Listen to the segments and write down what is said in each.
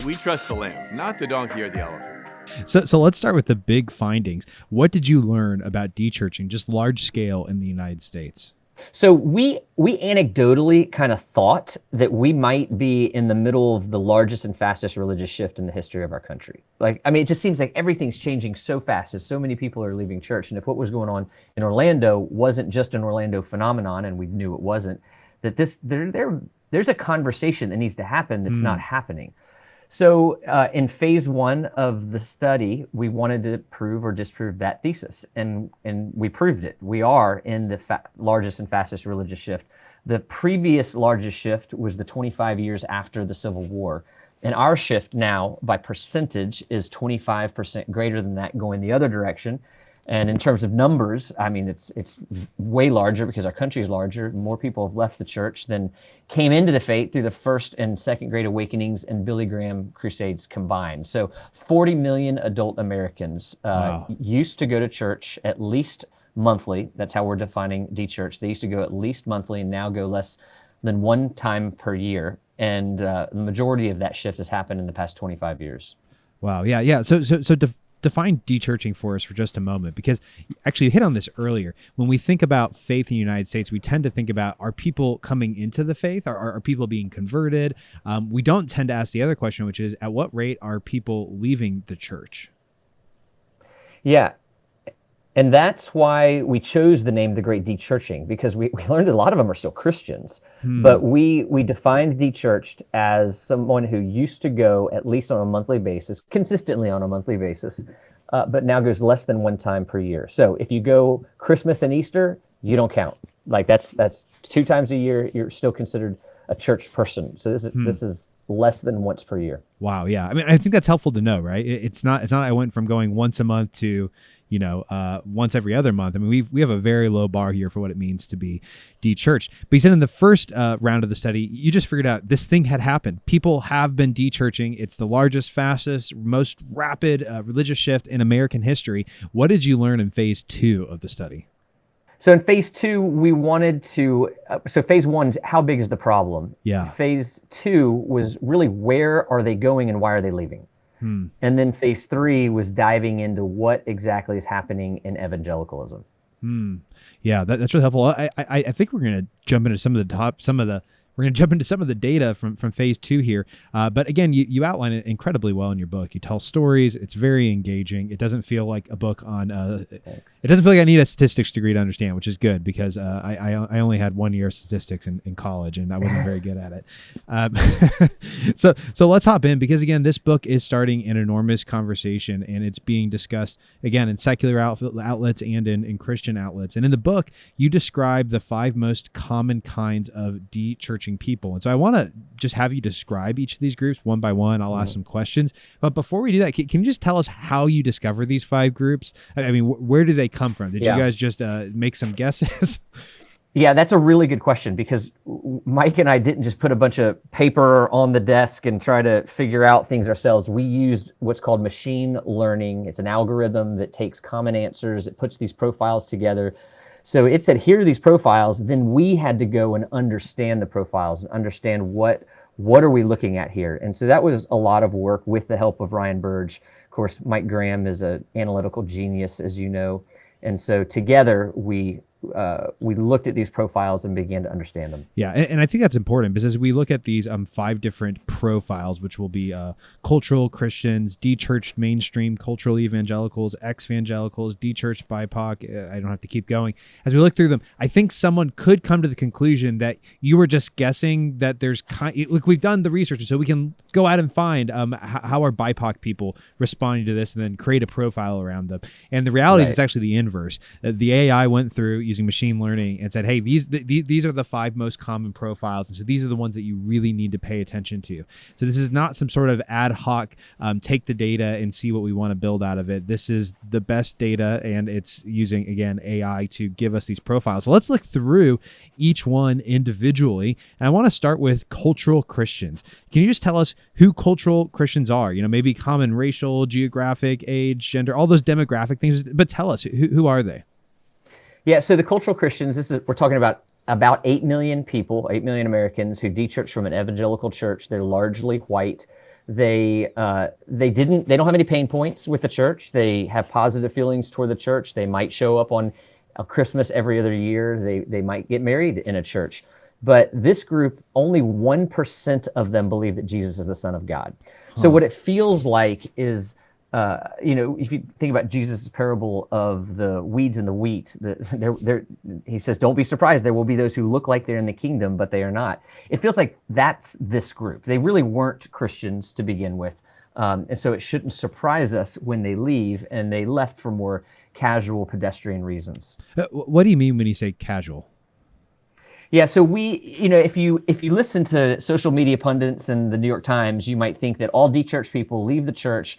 We trust the lamb, not the donkey or the elephant. So let's start with the big findings. What did you learn about dechurching, just large scale in the United States? So we anecdotally kind of thought that we might be in the middle of the largest and fastest religious shift in the history of our country. It just seems like everything's changing so fast as so many people are leaving church. And if what was going on in Orlando wasn't just an Orlando phenomenon, and we knew it wasn't, that there's a conversation that needs to happen that's not happening. So in phase one of the study, we wanted to prove or disprove that thesis, and we proved it. We are in the largest and fastest religious shift. The previous largest shift was the 25 years after the Civil War. And our shift now, by percentage, is 25% greater than that, going the other direction. And in terms of numbers, I mean, it's way larger because our country is larger. More people have left the church than came into the faith through the first and second Great Awakenings and Billy Graham crusades combined. So 40 million adult Americans used to go to church at least monthly. That's how we're defining dechurch. They used to go at least monthly and now go less than one time per year. And the majority of that shift has happened in the past 25 years. Wow. Yeah. So define dechurching for us for just a moment, because actually you hit on this earlier. When we think about faith in the United States, we tend to think about, are people coming into the faith? Are people being converted? We don't tend to ask the other question, which is, at what rate are people leaving the church? Yeah. And that's why we chose the name The Great Dechurching, because we learned a lot of them are still Christians. But we defined dechurched as someone who used to go at least on a monthly basis, consistently on a monthly basis, but now goes less than one time per year. So if you go Christmas and Easter, you don't count. Like that's 2 times a year, you're still considered a church person. So this is less than once per year. Wow. Yeah. I mean, I think that's helpful to know, right? It's not I went from going once a month to, once every other month. I mean, we have a very low bar here for what it means to be dechurched. But you said in the first round of the study, you just figured out this thing had happened. People have been dechurching. It's the largest, fastest, most rapid religious shift in American history. What did you learn in phase 2 of the study? So in phase 2, we wanted to, so phase 1, how big is the problem? Yeah. Phase 2 was really, where are they going and why are they leaving? And then phase 3 was diving into what exactly is happening in evangelicalism. Yeah, that's really helpful. I think we're going to jump into some of the data from phase 2 here. But again, you outline it incredibly well in your book. You tell stories. It's very engaging. It doesn't feel like a book on, it doesn't feel like I need a statistics degree to understand, which is good, because I only had 1 year of statistics in college and I wasn't very good at it. So let's hop in, because again, this book is starting an enormous conversation, and it's being discussed again in secular outlets and in Christian outlets. And in the book, you describe the 5 most common kinds of dechurching people. And so I want to just have you describe each of these groups one by one. I'll ask some questions. But before we do that, can you just tell us how you discover these 5 groups? I mean, where do they come from? Did you guys just make some guesses? Yeah, that's a really good question, because Mike and I didn't just put a bunch of paper on the desk and try to figure out things ourselves. We used what's called machine learning. It's an algorithm that takes common answers. It puts these profiles together. So it said, here are these profiles. Then we had to go and understand the profiles and understand what are we looking at here. And so that was a lot of work with the help of Ryan Burge. Of course, Mike Graham is an analytical genius, as you know. And so together we looked at these profiles and began to understand them. Yeah, and I think that's important, because as we look at these 5 different profiles, which will be cultural Christians, dechurched mainstream cultural evangelicals, exvangelicals, dechurched BIPOC, I don't have to keep going. As we look through them, I think someone could come to the conclusion that you were just guessing that there's look, we've done the research, so we can go out and find how are BIPOC people responding to this, and then create a profile around them. And the reality is it's actually the inverse. The AI went through using machine learning and said, hey, these are the 5 most common profiles, and so these are the ones that you really need to pay attention to. So this is not some sort of ad hoc take the data and see what we want to build out of it. This is the best data, and it's using, again, AI to give us these profiles. So let's look through each one individually, and I want to start with cultural Christians. Can you just tell us who cultural Christians are? Maybe common racial, geographic, age, gender, all those demographic things, but tell us, who are they? Yeah, so the cultural Christians, we're talking about 8 million people, 8 million Americans who dechurch from an evangelical church. They're largely white. They don't have any pain points with the church. They have positive feelings toward the church. They might show up on Christmas every other year. They might get married in a church. But this group, only 1% of them believe that Jesus is the Son of God. So what it feels like is, if you think about Jesus' parable of the weeds and the wheat, he says, don't be surprised. There will be those who look like they're in the kingdom, but they are not. It feels like that's this group. They really weren't Christians to begin with. And so it shouldn't surprise us when they leave, and they left for more casual pedestrian reasons. What do you mean when you say casual? Yeah, so if you listen to social media pundits and the New York Times, you might think that all dechurched people leave the church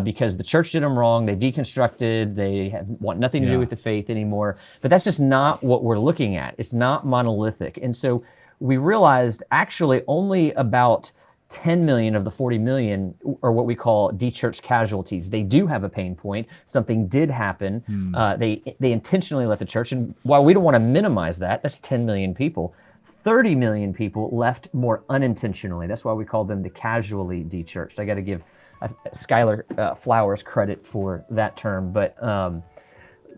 because the church did them wrong, they deconstructed, they want nothing to do with the faith anymore. But that's just not what we're looking at. It's not monolithic. And so we realized actually only about 10 million of the 40 million are what we call dechurched casualties. They do have a pain point. Something did happen. They intentionally left the church. And while we don't want to minimize that, that's 10 million people. 30 million people left more unintentionally. That's why we call them the casually dechurched. I got to give Skylar Flowers credit for that term. But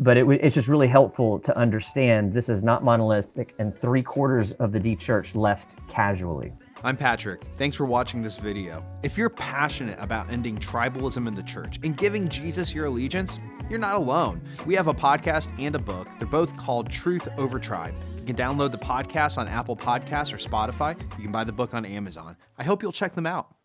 it's just really helpful to understand this is not monolithic, and 3/4 of the dechurched left casually. I'm Patrick. Thanks for watching this video. If you're passionate about ending tribalism in the church and giving Jesus your allegiance, you're not alone. We have a podcast and a book. They're both called Truth Over Tribe. You can download the podcast on Apple Podcasts or Spotify. You can buy the book on Amazon. I hope you'll check them out.